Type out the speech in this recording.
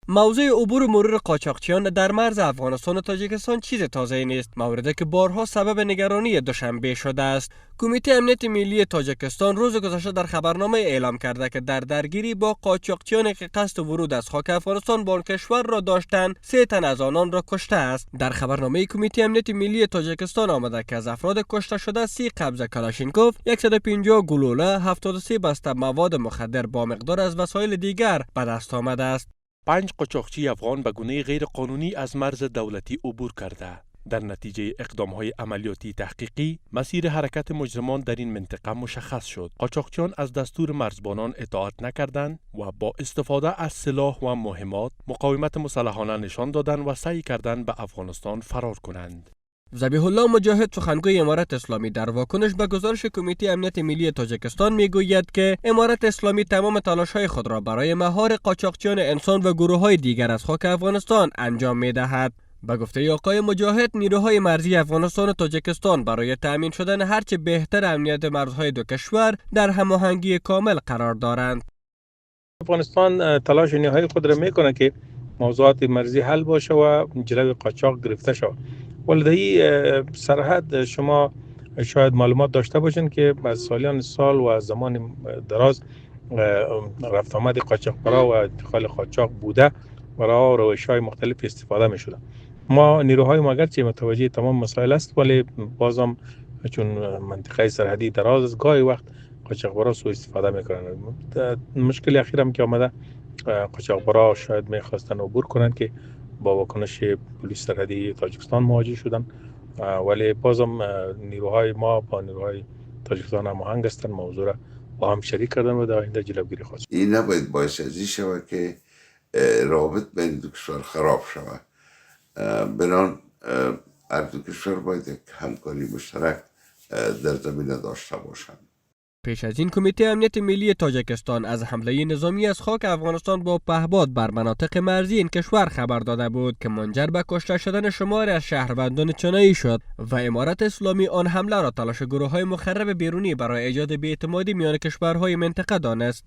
موضوع عبور و مرور قاچاقچیان در مرز افغانستان و تاجیکستان چیز تازه‌ای نیست، موردی که بارها سبب نگرانی دوشنبه شده است. کمیته امنیت ملی تاجیکستان روز گذشته در خبرنامه اعلام کرده که در درگیری با قاچاقچیانی که قصد ورود از خاک افغانستان به آن کشور را داشتند 3 تن از آنان را کشته است. در خبرنامه کمیته امنیت ملی تاجیکستان آمده که از افراد کشته شده 30 قبضه کلاشینکوف، 150 گلوله، 73 بسته مواد مخدر با مقدار از وسایل دیگر به دست آمده است. 5 قاچاقچی افغان به گونه غیر قانونی از مرز دولتی عبور کرده. در نتیجه اقدام‌های عملیاتی تحقیقی، مسیر حرکت مجرمان در این منطقه مشخص شد. قاچاقچیان از دستور مرزبانان اطاعت نکردند و با استفاده از سلاح و مهمات مقاومت مسلحانه نشان دادند و سعی کردند به افغانستان فرار کنند. ذبیح الله مجاهد، سخنگوی امارت اسلامی، در واکنش به گزارش کمیته امنیت ملی تاجیکستان میگوید که امارت اسلامی تمام تلاش‌های خود را برای مهار قاچاقچیان انسان و گروه‌های دیگر از خاک افغانستان انجام می‌دهد. به گفته آقای مجاهد، نیروهای مرزی افغانستان و تاجیکستان برای تأمین شدن هرچه بهتر امنیت مرزهای دو کشور در هماهنگی کامل قرار دارند. افغانستان تلاش نهایی خود را میکنه که موضوعات مرزی حل باشه و جلوی قاچاق گرفته شود. ولی سرحد شما شاید معلومات داشته باشین که از سالیان سال و از زمان دراز رفت آمد قاچاقبرا و ادخال قاچاق بوده و روش‌های مختلف استفاده می شده. ما نیروهای ما اگرچه متوجه تمام مسائل است، ولی بازم چون منطقه سرحدی دراز است، گاهی وقت قاچاقبرا سوء استفاده میکنند. مشکل اخیر هم که آمده، قاچاقبرا شاید میخواستن عبور کنند که با واکنش پلیس سرحدی تاجیکستان مواجه شدن، ولی بازم نیروهای ما با نیروهای تاجیکستان هماهنگ هستند، موضوع را با هم شریک کردن و در آینده جلوگیری خواهد شد. این نباید باعث ازی شود که روابط بین دو کشور خراب شود. بنان هر دو کشور باید یک همکاری مشترک در زمینه داشته باشند. پیش از این کمیته امنیت ملی تاجیکستان از حمله نظامی از خاک افغانستان با پهپاد بر مناطق مرزی این کشور خبر داده بود که منجر به کشته شدن شماری از شهروندان چینایی شد و امارت اسلامی آن حمله را تلاش گروه‌های مخرب بیرونی برای ایجاد بی‌اعتمادی میان کشورهای منطقه دانست.